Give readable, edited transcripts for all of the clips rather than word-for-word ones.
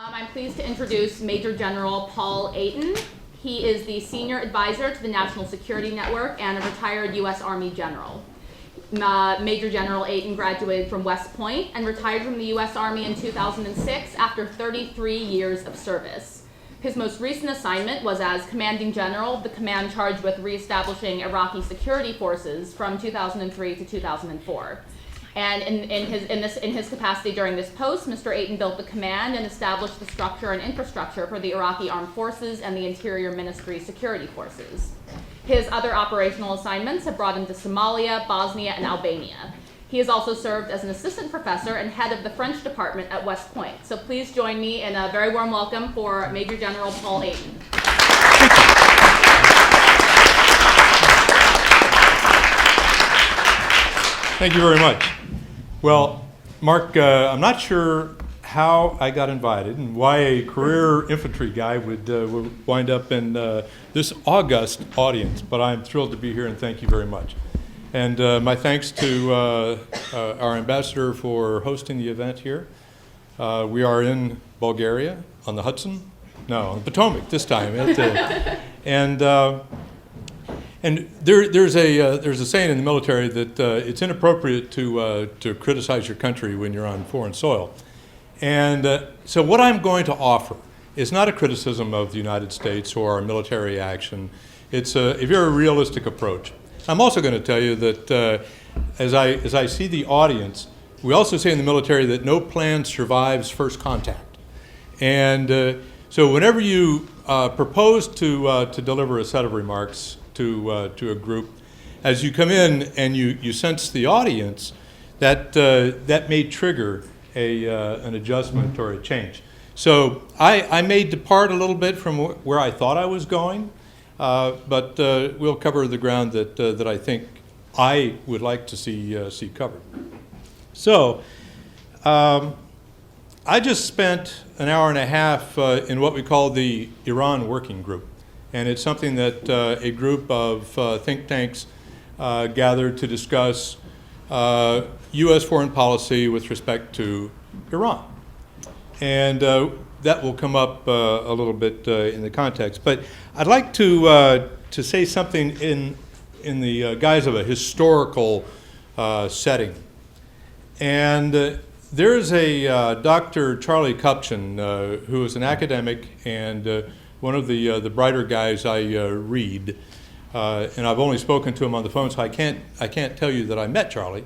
I'm pleased to introduce Major General Paul Eaton. He is the Senior Advisor to the National Security Network and a retired U.S. Army general. Major General Eaton graduated from West Point and retired from the U.S. Army in 2006 after 33 years of service. His most recent assignment was as Commanding General of the command charged with reestablishing Iraqi security forces from 2003 to 2004. And in his capacity during this post, Mr. Eaton built the command and established the structure and infrastructure for the Iraqi Armed Forces and the Interior Ministry security forces. His other operational assignments have brought him to Somalia, Bosnia, and Albania. He has also served as an assistant professor and head of the French department at West Point. So please join me in a very warm welcome for Major General Paul Eaton. Thank you very much. Well, Mark, I'm not sure how I got invited and why a career infantry guy would wind up in this august audience, but I'm thrilled to be here and thank you very much. And my thanks to our ambassador for hosting the event here. We are in Bulgaria on the Hudson, no, on the Potomac this time. And there's a saying in the military that it's inappropriate to criticize your country when you're on foreign soil. And so what I'm going to offer is not a criticism of the United States or our military action. It's a very realistic approach. I'm also going to tell you that as I see the audience, we also say in the military that no plan survives first contact. And so whenever you propose to deliver a set of remarks to a group, as you come in and you sense the audience, that may trigger an adjustment or a change. So I may depart a little bit from where I thought I was going, but we'll cover the ground that I think I would like to see covered. So I just spent an hour and a half in what we call the Iran Working Group. And it's something that a group of think tanks gathered to discuss U.S. foreign policy with respect to Iran. And that will come up a little bit in the context. But I'd like to say something in the guise of a historical setting. And there's a Dr. Charlie Kupchan, who is an academic and one of the brighter guys I read, and I've only spoken to him on the phone, so I can't tell you that I met Charlie.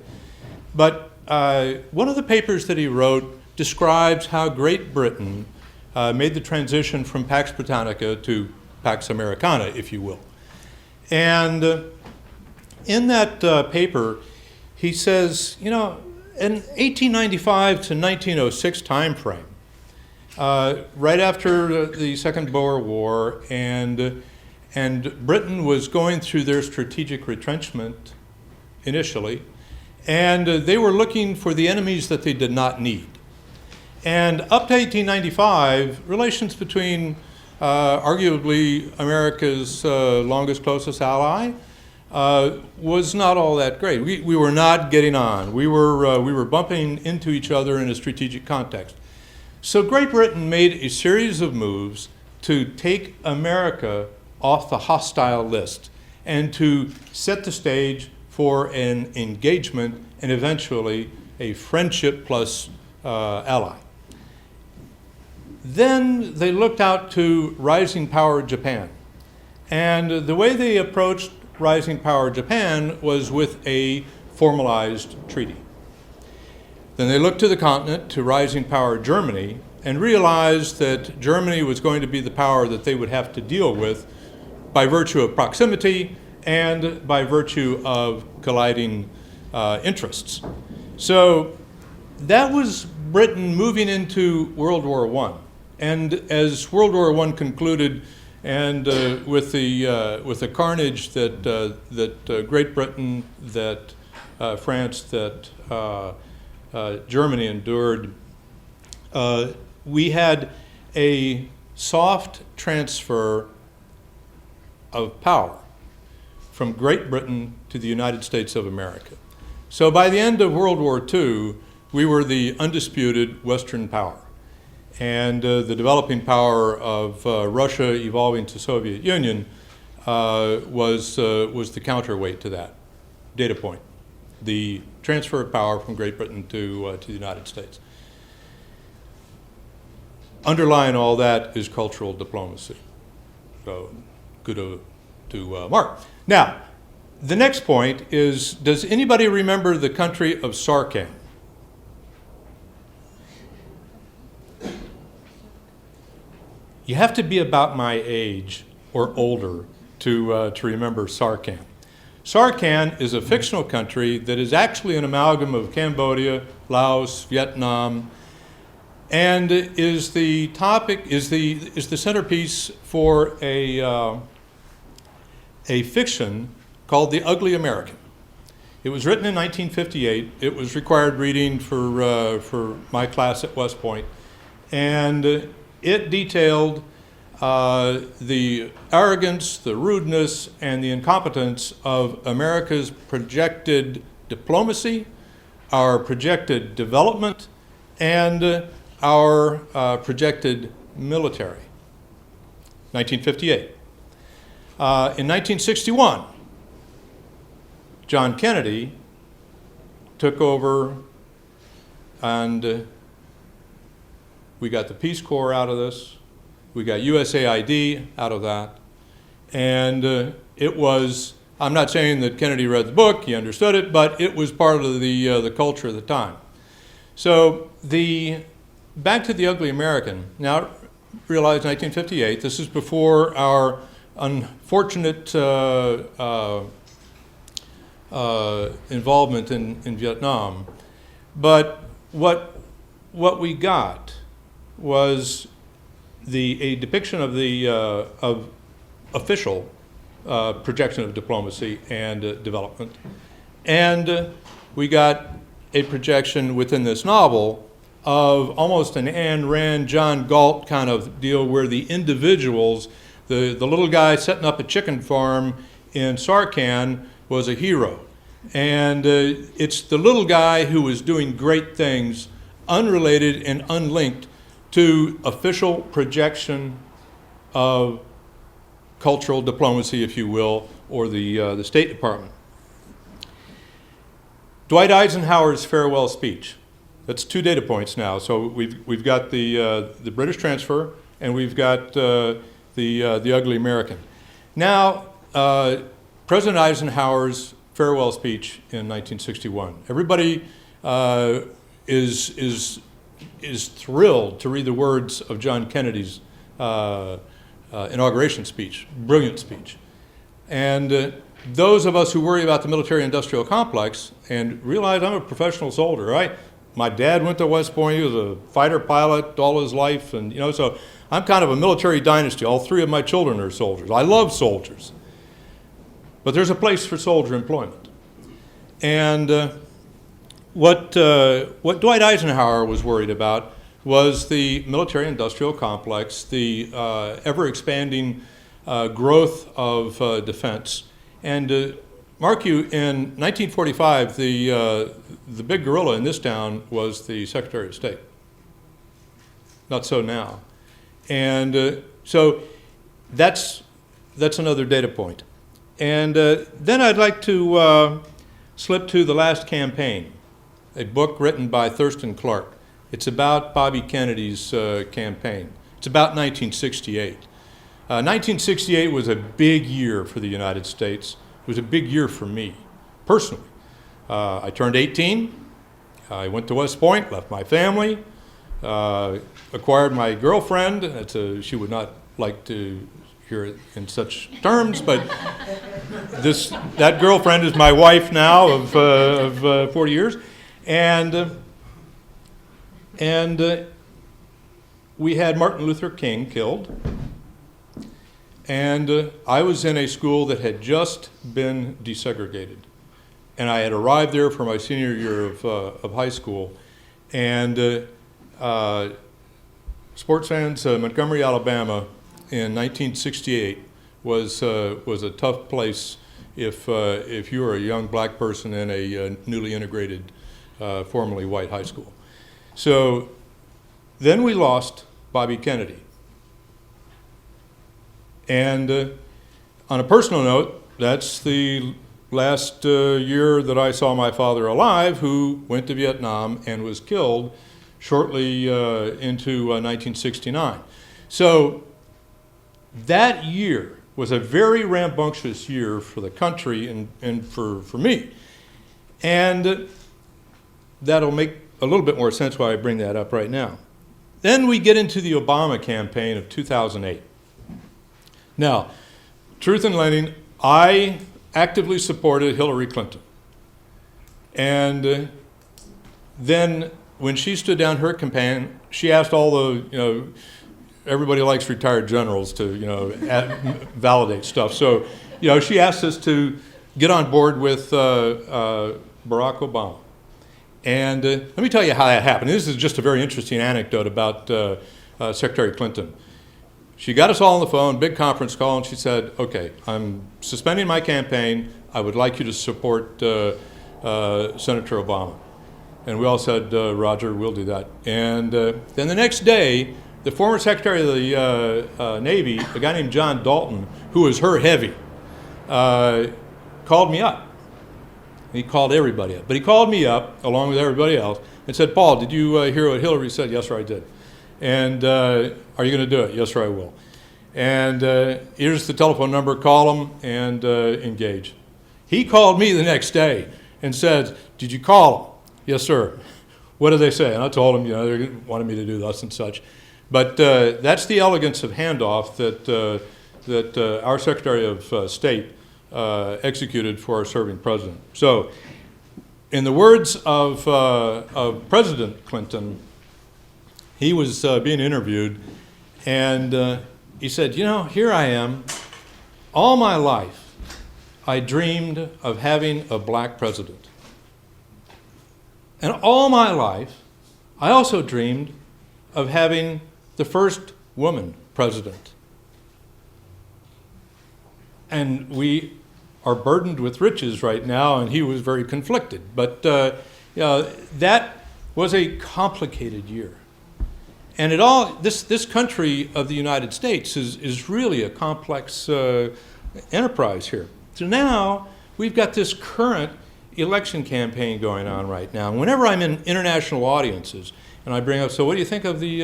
But one of the papers that he wrote describes how Great Britain made the transition from Pax Britannica to Pax Americana, if you will. And in that paper, he says, you know, in 1895 to 1906 time frame, right after the Second Boer War, and Britain was going through their strategic retrenchment initially, and they were looking for the enemies that they did not need. And up to 1895, relations between arguably America's longest, closest ally was not all that great. We were not getting on. We were bumping into each other in a strategic context. So Great Britain made a series of moves to take America off the hostile list and to set the stage for an engagement and eventually a friendship plus ally. Then they looked out to rising power Japan. And the way they approached rising power Japan was with a formalized treaty. Then they looked to the continent, to rising power Germany, and realized that Germany was going to be the power that they would have to deal with by virtue of proximity and by virtue of colliding interests. So that was Britain moving into World War I. And as World War I concluded, and with the carnage that Great Britain, that France, that Germany endured, we had a soft transfer of power from Great Britain to the United States of America. So by the end of World War II, we were the undisputed Western power. and the developing power of Russia evolving to Soviet Union was the counterweight to that data point, the transfer of power from Great Britain to the United States. Underlying all that is cultural diplomacy. So good to Mark. Now, the next point is, does anybody remember the country of Sarkhan? You have to be about my age or older to remember Sarkhan. Sarkhan is a fictional country that is actually an amalgam of Cambodia, Laos, Vietnam, and is the centerpiece for a fiction called The Ugly American. It was written in 1958. It was required reading for my class at West Point, and it detailed the arrogance, the rudeness, and the incompetence of America's projected diplomacy, our projected development, and our projected military. 1958. In 1961, John Kennedy took over, and we got the Peace Corps out of this. We got USAID out of that. And it was, I'm not saying that Kennedy read the book, he understood it, but it was part of the culture of the time. So back to The Ugly American. Now, realize 1958, this is before our unfortunate involvement in Vietnam. But what we got was a depiction of the of official projection of diplomacy and development, and we got a projection within this novel of almost an Ayn Rand, John Galt kind of deal, where the individuals, the little guy setting up a chicken farm in Sarkhan was a hero, and it's the little guy who was doing great things, unrelated and unlinked to official projection of cultural diplomacy, if you will, or the State Department. Dwight Eisenhower's farewell speech. That's 2 data points now. So we've got the British transfer, and we've got the Ugly American. Now, President Eisenhower's farewell speech in 1961. Everybody is thrilled to read the words of John Kennedy's inauguration speech, brilliant speech. And those of us who worry about the military-industrial complex and realize I'm a professional soldier, right? My dad went to West Point. He was a fighter pilot all his life, and so I'm kind of a military dynasty. All 3 of my children are soldiers. I love soldiers, but there's a place for soldier employment. And what Dwight Eisenhower was worried about was the military-industrial complex, the ever-expanding growth of defense. And mark you, in 1945, the big gorilla in this town was the Secretary of State. Not so now. And so that's another data point. And then I'd like to slip to The Last Campaign, a book written by Thurston Clark. It's about Bobby Kennedy's campaign. It's about 1968. 1968 was a big year for the United States. It was a big year for me, personally. I turned 18. I went to West Point, left my family, acquired my girlfriend. She would not like to hear it in such terms, but that girlfriend is my wife now of 40 years. And we had Martin Luther King killed. And I was in a school that had just been desegregated. And I had arrived there for my senior year of high school. And sports fans, Montgomery, Alabama, in 1968 was a tough place if you were a young black person in a newly integrated, formerly white high school. So then we lost Bobby Kennedy. And on a personal note, that's the last year that I saw my father alive, who went to Vietnam and was killed shortly into 1969. So that year was a very rambunctious year for the country and for me. And that'll make a little bit more sense why I bring that up right now. Then we get into the Obama campaign of 2008. Now, truth in lending, I actively supported Hillary Clinton. And then when she stood down her campaign, she asked all the, everybody likes retired generals to, validate stuff. So, she asked us to get on board with Barack Obama. And let me tell you how that happened. This is just a very interesting anecdote about Secretary Clinton. She got us all on the phone, big conference call, and she said, okay, I'm suspending my campaign. I would like you to support Senator Obama. And we all said, Roger, we'll do that. And then the next day, the former Secretary of the Navy, a guy named John Dalton, who was her heavy, called me up. He called everybody up. But he called me up, along with everybody else, and said, Paul, did you hear what Hillary said? Yes, sir, I did. And are you going to do it? Yes, sir, I will. And here's the telephone number. Call him and engage. He called me the next day and said, did you call him? Yes, sir. What did they say? And I told him, they wanted me to do thus and such. But that's the elegance of handoff that our Secretary of State executed for our serving president. So, in the words of President Clinton, he was being interviewed, and he said, here I am. All my life, I dreamed of having a black president. And all my life, I also dreamed of having the first woman president. And we are burdened with riches right now, and he was very conflicted. But that was a complicated year. And this country of the United States is really a complex enterprise here. So now we've got this current election campaign going on right now. And whenever I'm in international audiences and I bring up, so what do you think of the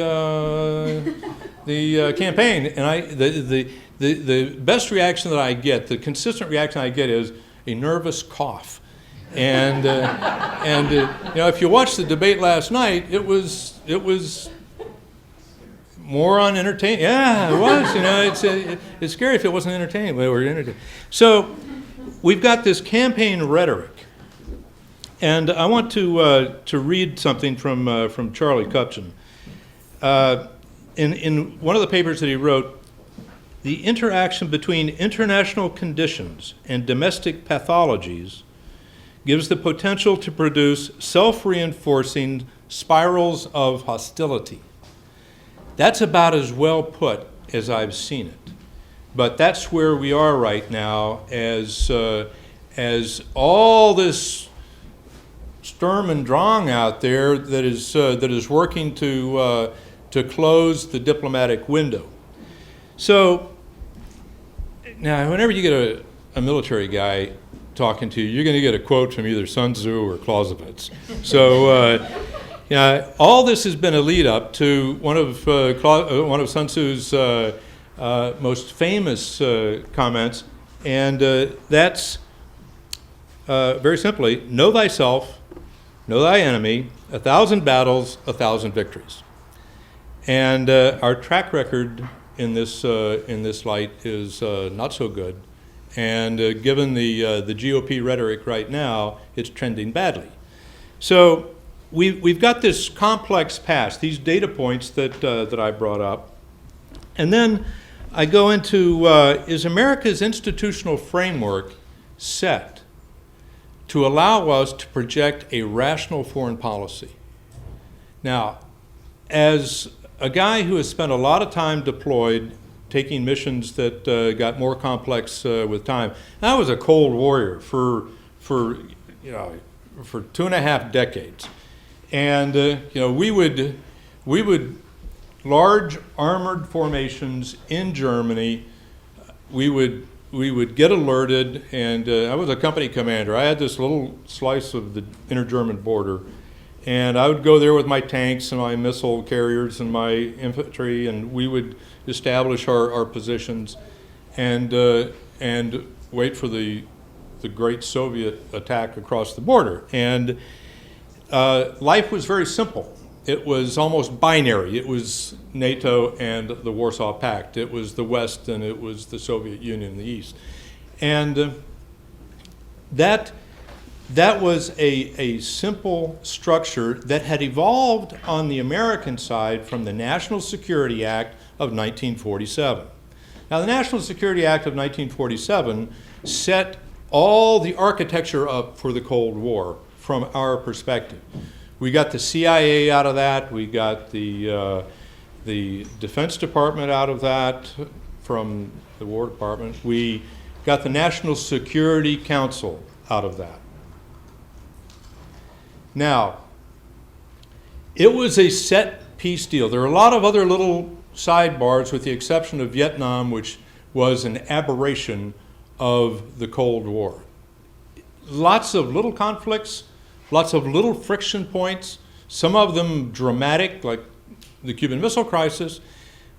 campaign? And the best reaction that I get, the consistent reaction I get, is a nervous cough. And if you watched the debate last night, it was more on entertaining. Yeah, it was. It's scary if it wasn't entertaining, but we're entertaining. So we've got this campaign rhetoric. And I want to read something from Charlie Kupchan. In one of the papers that he wrote, the interaction between international conditions and domestic pathologies gives the potential to produce self-reinforcing spirals of hostility. That's about as well put as I've seen it. But that's where we are right now as all this Sturm und Drang out there that is working to close the diplomatic window. So now, whenever you get a military guy talking to you, you're going to get a quote from either Sun Tzu or Clausewitz. So all this has been a lead up to one of Sun Tzu's most famous comments, and that's very simply, know thyself, know thy enemy, 1,000 battles, 1,000 victories. And our track record in this light is not so good. And given the GOP rhetoric right now, it's trending badly. So we've got this complex past, these data points that I brought up. And then I go into, is America's institutional framework set to allow us to project a rational foreign policy? Now, as a guy who has spent a lot of time deployed, taking missions that got more complex with time, I was a Cold Warrior for 2.5 decades, and we would large armored formations in Germany. We would get alerted, and I was a company commander. I had this little slice of the inner German border, and I would go there with my tanks and my missile carriers and my infantry, and we would establish our positions and wait for the great Soviet attack across the border. And life was very simple. It was almost binary. It was NATO and the Warsaw Pact. It was the West and it was the Soviet Union in the East. And that was a simple structure that had evolved on the American side from the National Security Act of 1947. Now, the National Security Act of 1947 set all the architecture up for the Cold War from our perspective. We got the CIA out of that. We got the Defense Department out of that from the War Department. We got the National Security Council out of that. Now, it was a set peace deal. There are a lot of other little sidebars with the exception of Vietnam, which was an aberration of the Cold War. Lots of little conflicts, lots of little friction points, some of them dramatic, like the Cuban Missile Crisis,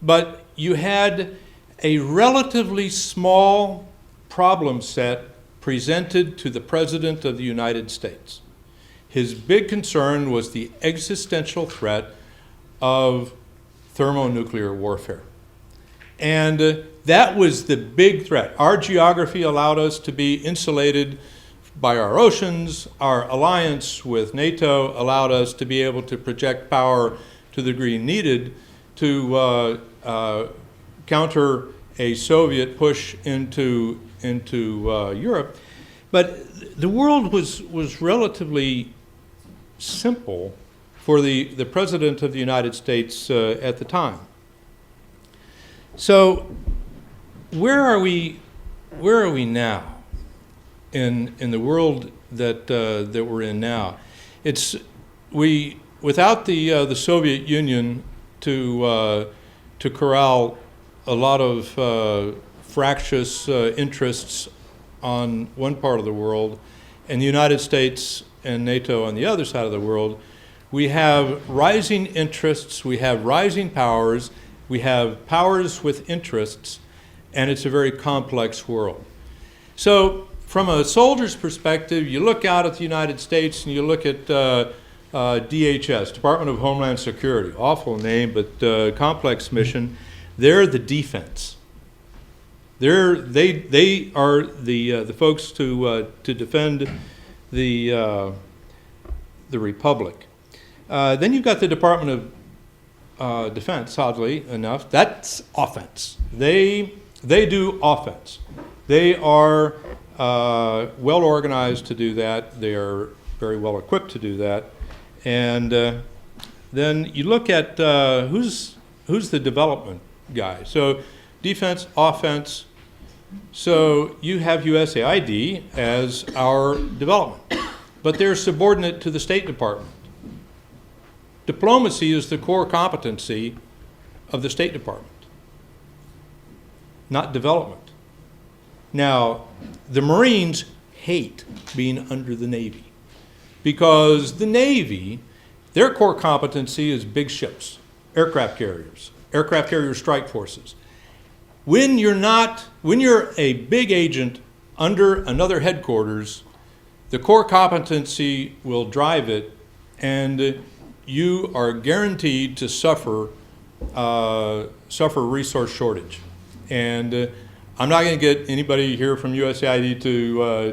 but you had a relatively small problem set presented to the President of the United States. His big concern was the existential threat of thermonuclear warfare. And that was the big threat. Our geography allowed us to be insulated by our oceans. Our alliance with NATO allowed us to be able to project power to the degree needed to counter a Soviet push into Europe. But the world was relatively simple for the President of the United States at the time. So where are we now in the world that we're in now? Without the Soviet Union to corral a lot of fractious interests on one part of the world, and the United States and NATO on the other side of the world, we have rising interests, we have rising powers, we have powers with interests, and it's a very complex world. So from a soldier's perspective, you look out at the United States and you look at DHS, Department of Homeland Security, awful name, but complex mission. They're the defense. They are the folks to defend the Republic. Then you've got the Department of Defense, oddly enough. That's offense. They do offense. They are well organized to do that. They are very well equipped to do that. And then you look at who's the development guy. So defense, offense. So you have USAID as our development, but they're subordinate to the State Department. Diplomacy is the core competency of the State Department, not development. Now, the Marines hate being under the Navy because the Navy, their core competency is big ships, aircraft carrier strike forces. When you're a big agent under another headquarters, the core competency will drive it, and you are guaranteed to suffer resource shortage. And I'm not going to get anybody here from USAID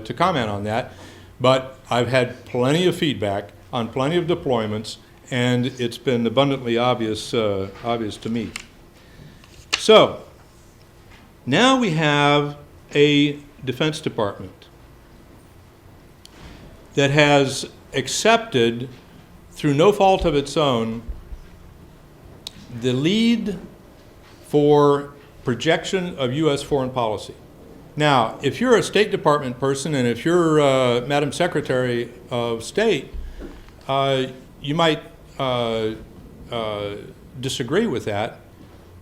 to comment on that, but I've had plenty of feedback on plenty of deployments, and it's been abundantly obvious to me. So now we have a Defense Department that has accepted, through no fault of its own, the lead for projection of U.S. foreign policy. Now, if you're a State Department person and if you're Madam Secretary of State, you might disagree with that,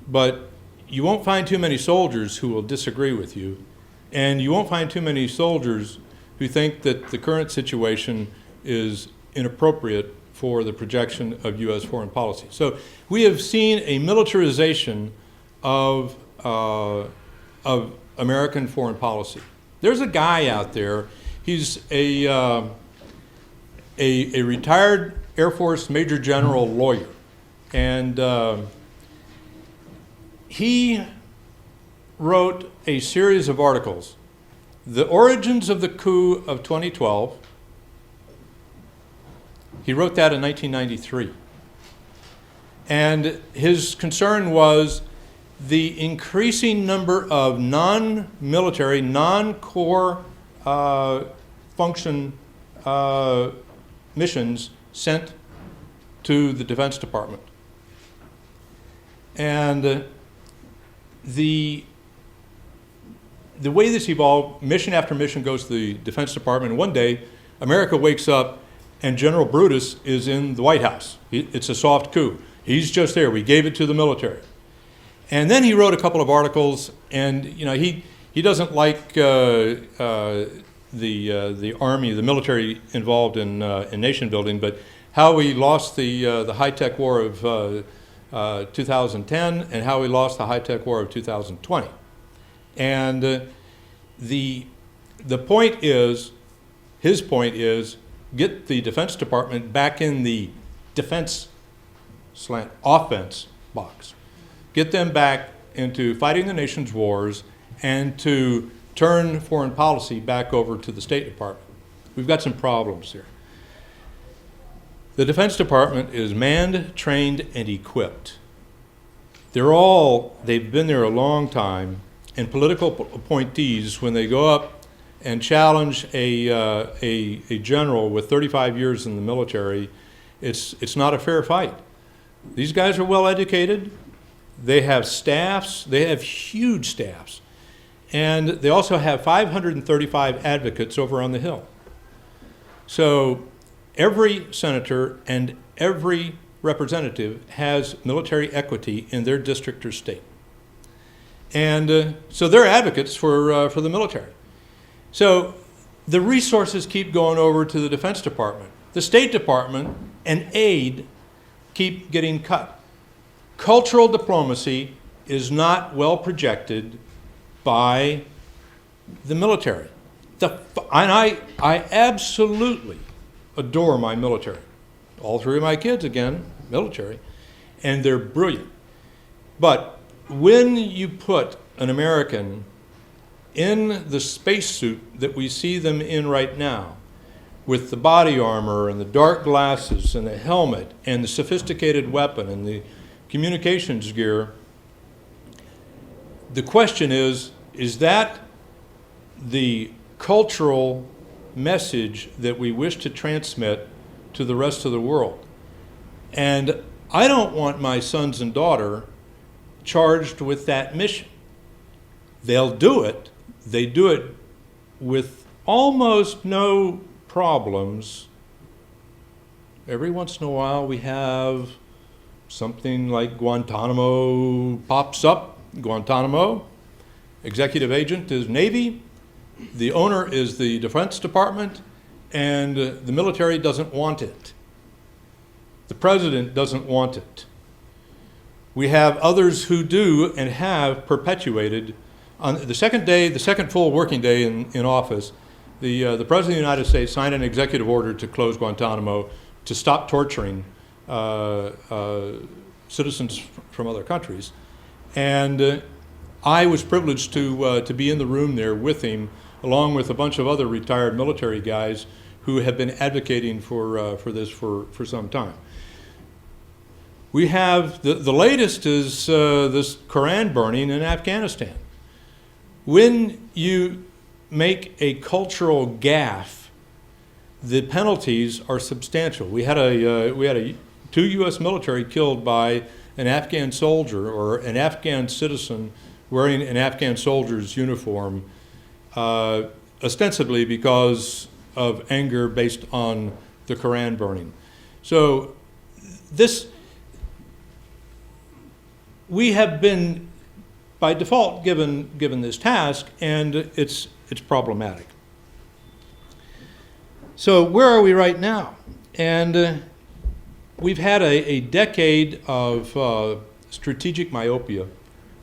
but you won't find too many soldiers who will disagree with you, and you won't find too many soldiers who think that the current situation is inappropriate for the projection of U.S. foreign policy. So we have seen a militarization of American foreign policy. There's a guy out there, he's a retired Air Force Major General lawyer, and he wrote a series of articles, The Origins of the Coup of 2012. He wrote that in 1993. And his concern was the increasing number of non-military, non-core function missions sent to the Defense Department. And the way this evolved, mission after mission goes to the Defense Department, and one day America wakes up and General Brutus is in the White House. It's a soft coup. He's just there. We gave it to the military. And then he wrote a couple of articles, and he doesn't like the Army, the military involved in nation building, but how we lost the high-tech war of 2010 and how we lost the high-tech war of 2020. And the point is, his point is, get the Defense Department back in the defense slant offense box. Get them back into fighting the nation's wars and to turn foreign policy back over to the State Department. We've got some problems here. The Defense Department is manned, trained, and equipped. They've been there a long time, and political appointees, when they go up and challenge a general with 35 years in the military, it's not a fair fight. These guys are well educated. They have staffs. They have huge staffs. And they also have 535 advocates over on the Hill. So every senator and every representative has military equity in their district or state. And so they're advocates for the military. So the resources keep going over to the Defense Department. The State Department and aid keep getting cut. Cultural diplomacy is not well projected by the military. And I absolutely adore my military. All three of my kids, again, military, and they're brilliant. But when you put an American in the spacesuit that we see them in right now, with the body armor and the dark glasses and the helmet and the sophisticated weapon and the communications gear, the question is that the cultural message that we wish to transmit to the rest of the world? And I don't want my sons and daughter charged with that mission. They'll do it. They do it with almost no problems. Every once in a while we have something like Guantanamo pops up. Guantanamo, executive agent is Navy, the owner is the Defense Department, and the military doesn't want it. The president doesn't want it. We have others who do and have perpetuated. On the second day, the second full working day in office, the President of the United States signed an executive order to close Guantanamo to stop torturing citizens from other countries. And I was privileged to be in the room there with him, along with a bunch of other retired military guys who have been advocating for this for some time. We have, the latest is this Quran burning in Afghanistan. When you make a cultural gaffe, the penalties are substantial. We had two U.S. military killed by an Afghan soldier or an Afghan citizen wearing an Afghan soldier's uniform, ostensibly because of anger based on the Quran burning. So we have been, by default, given this task, and it's problematic. So where are we right now? And we've had a decade of strategic myopia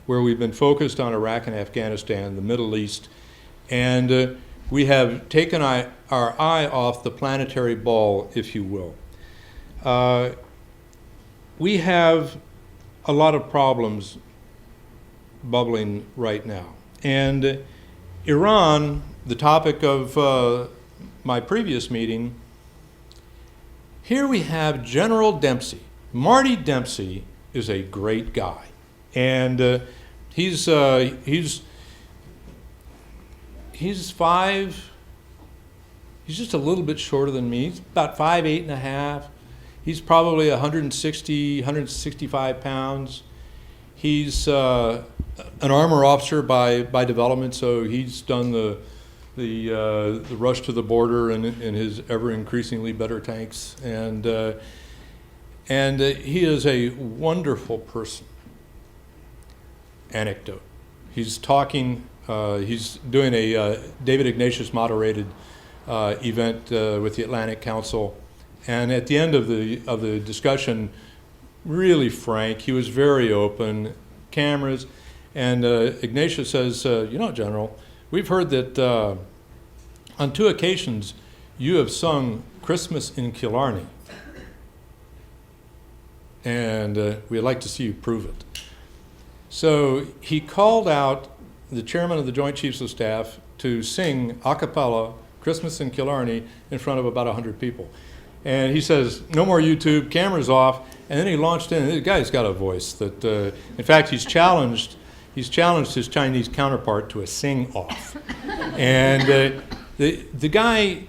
where we've been focused on Iraq and Afghanistan, the Middle East, and we have taken our eye off the planetary ball, if you will. We have a lot of problems bubbling right now. And Iran, the topic of my previous meeting, here we have General Dempsey. Marty Dempsey is a great guy. And he's just a little bit shorter than me. He's about 5'8.5". He's probably 160, 165 pounds. He's an armor officer by development, so he's done the rush to the border in his ever increasingly better tanks, and he is a wonderful person. Anecdote: he's talking. He's doing a David Ignatius moderated event with the Atlantic Council, and at the end of the discussion, really frank. He was very open. Cameras, and Ignatius says, "You know, General, we've heard that on 2 occasions you have sung Christmas in Killarney, and we'd like to see you prove it." So he called out the chairman of the Joint Chiefs of Staff to sing a cappella Christmas in Killarney in front of about 100 people. And he says, "No more YouTube, cameras off." And then he launched in. The guy's got a voice that, in fact, he's challenged his Chinese counterpart to a sing-off. And the guy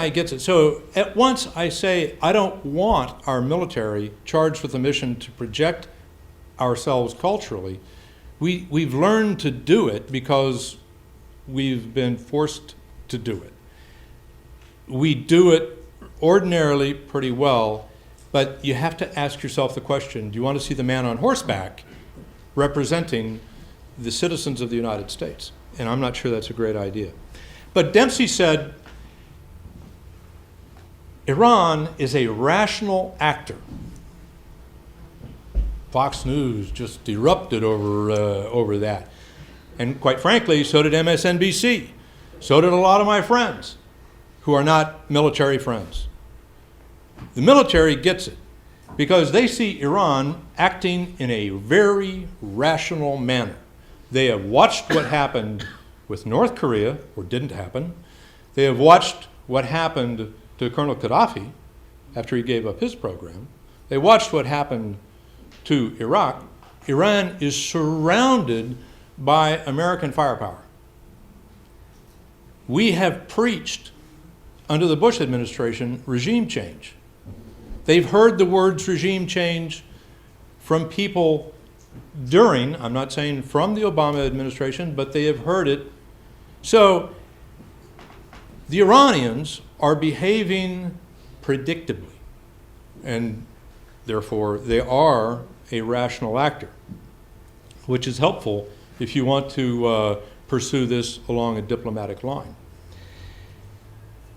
gets it. So at once I say, I don't want our military charged with a mission to project ourselves culturally. We've learned to do it because we've been forced to do it. We do it ordinarily pretty well, but you have to ask yourself the question, do you want to see the man on horseback representing the citizens of the United States? And I'm not sure that's a great idea. But Dempsey said, Iran is a rational actor. Fox News just erupted over that. And quite frankly, so did MSNBC. So did a lot of my friends who are not military friends. The military gets it because they see Iran acting in a very rational manner. They have watched what happened with North Korea, or didn't happen. They have watched what happened to Colonel Gaddafi after he gave up his program. They watched what happened to Iraq. Iran is surrounded by American firepower. We have preached under the Bush administration regime change. They've heard the words regime change from people during, I'm not saying from the Obama administration, but they have heard it. So the Iranians are behaving predictably, and therefore they are a rational actor, which is helpful if you want to pursue this along a diplomatic line.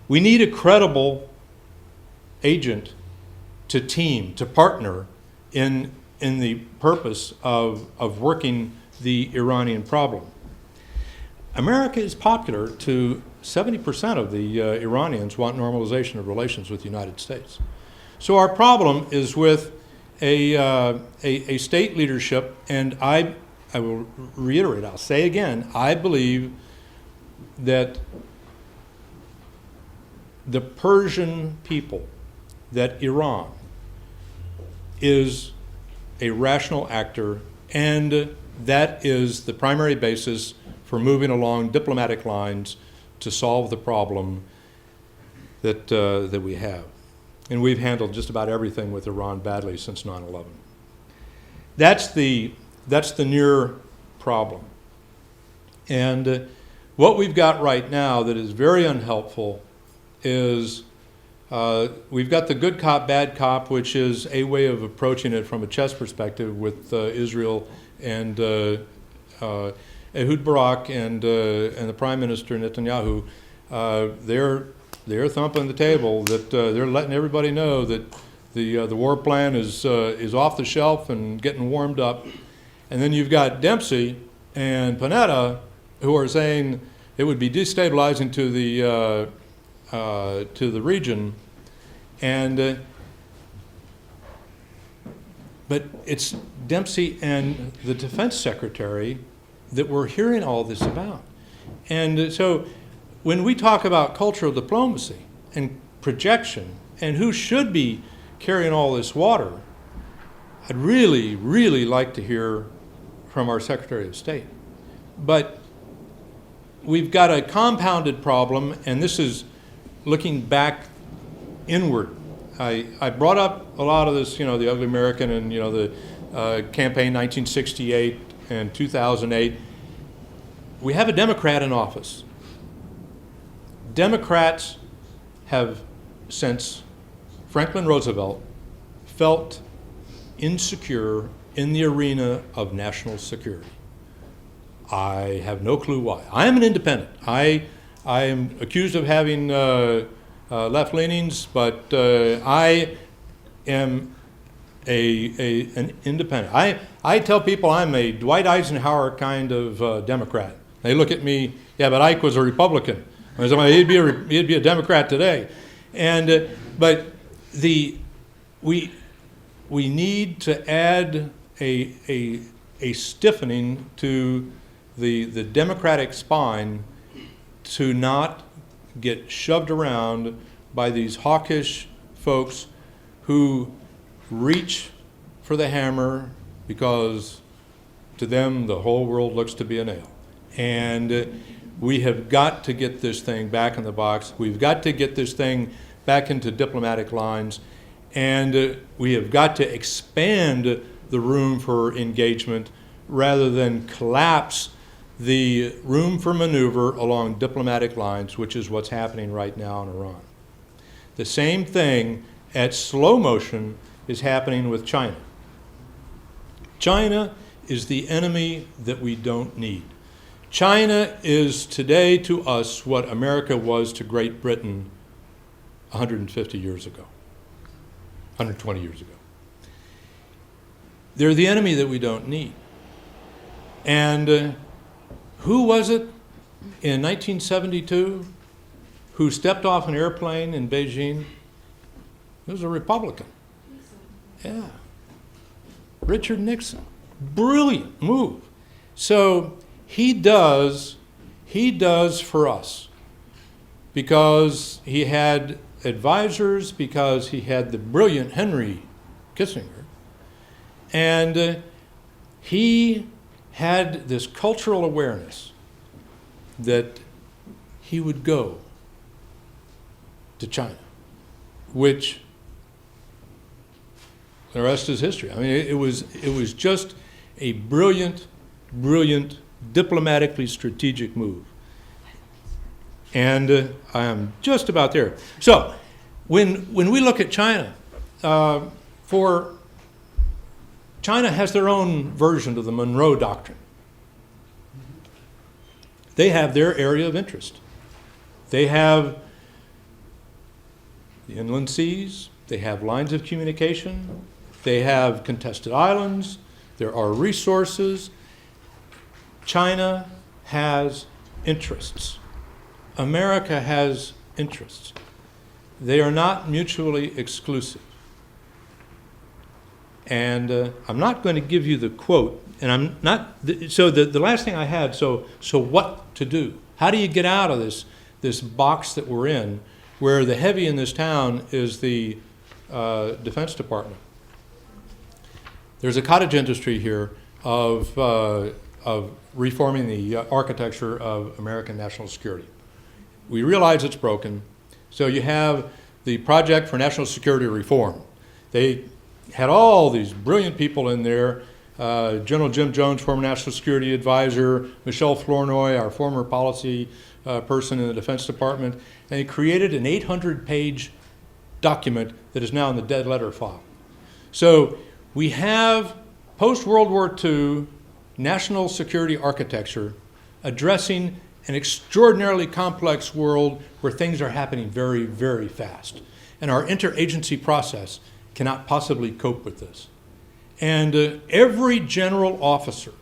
We need a credible agent to partner in the purpose of working the Iranian problem. America is popular to 70% of the Iranians want normalization of relations with the United States. So our problem is with a state leadership, and I will reiterate, I'll say again, I believe that the Persian people, that Iran is a rational actor, and that is the primary basis for moving along diplomatic lines to solve the problem that we have. And we've handled just about everything with Iran badly since 9/11. That's the near problem. And what we've got right now that is very unhelpful is we've got the good cop, bad cop, which is a way of approaching it from a chess perspective with Israel Ehud Barak and the Prime Minister Netanyahu, they're thumping the table that they're letting everybody know that the war plan is off the shelf and getting warmed up. And then you've got Dempsey and Panetta who are saying it would be destabilizing to the region, and but it's Dempsey and the Defense Secretary that we're hearing all this about. And so when we talk about cultural diplomacy and projection and who should be carrying all this water, I'd really, really like to hear from our Secretary of State. But we've got a compounded problem, and this is looking back inward. I brought up a lot of this, the Ugly American and, the campaign 1968 and 2008. We have a Democrat in office. Democrats have, since Franklin Roosevelt, felt insecure in the arena of national security. I have no clue why. I am an independent. I am accused of having left leanings, but I am an independent. I tell people I'm a Dwight Eisenhower kind of Democrat. They look at me, yeah, but Ike was a Republican. I said, well, he'd be a Democrat today. And but we need to add a stiffening to the Democratic spine to not get shoved around by these hawkish folks who reach for the hammer because to them the whole world looks to be a nail. And we have got to get this thing back in the box. We've got to get this thing back into diplomatic lines. And we have got to expand the room for engagement rather than collapse the room for maneuver along diplomatic lines, which is what's happening right now in Iran. The same thing at slow motion is happening with China. China is the enemy that we don't need. China is today to us what America was to Great Britain 150 years ago, 120 years ago. They're the enemy that we don't need. And who was it in 1972 who stepped off an airplane in Beijing? It was a Republican. Yeah. Richard Nixon. Brilliant move. So he does for us because he had advisors, because he had the brilliant Henry Kissinger, and he had this cultural awareness that he would go to China, which the rest is history. I mean, it was just a brilliant, brilliant, diplomatically strategic move. And I am just about there. So when we look at China, China has their own version of the Monroe Doctrine. They have their area of interest. They have the inland seas, they have lines of communication, they have contested islands, there are resources. China has interests. America has interests. They are not mutually exclusive. And I'm not going to give you the quote, and I'm not, so the last thing I had, so what to do? How do you get out of this box that we're in, where the heavy in this town is the Defense Department? There's a cottage industry here of reforming the architecture of American national security. We realize it's broken, so you have the Project for National Security Reform. They had all these brilliant people in there, General Jim Jones, former National Security Advisor, Michelle Flournoy, our former policy person in the Defense Department, and they created an 800-page document that is now in the dead letter file. So we have, post-World War II, national security architecture addressing an extraordinarily complex world where things are happening very, very fast. And our interagency process cannot possibly cope with this. And every general officer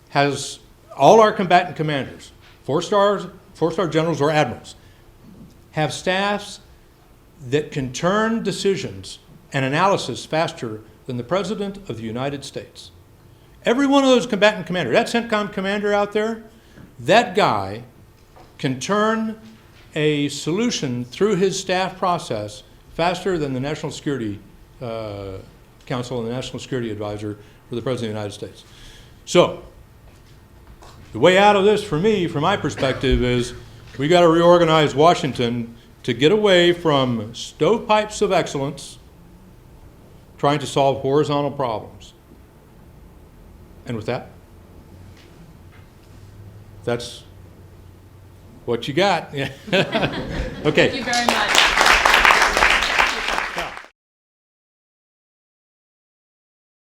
has, all our combatant commanders, four-star generals or admirals, have staffs that can turn decisions and analysis faster than the President of the United States. Every one of those combatant commanders, that CENTCOM commander out there, that guy can turn a solution through his staff process faster than the National Security Council and the National Security Advisor for the President of the United States. So, the way out of this for me, from my perspective, is we got to reorganize Washington to get away from stovepipes of excellence trying to solve horizontal problems. And with that, that's what you got. Okay. Thank you very much.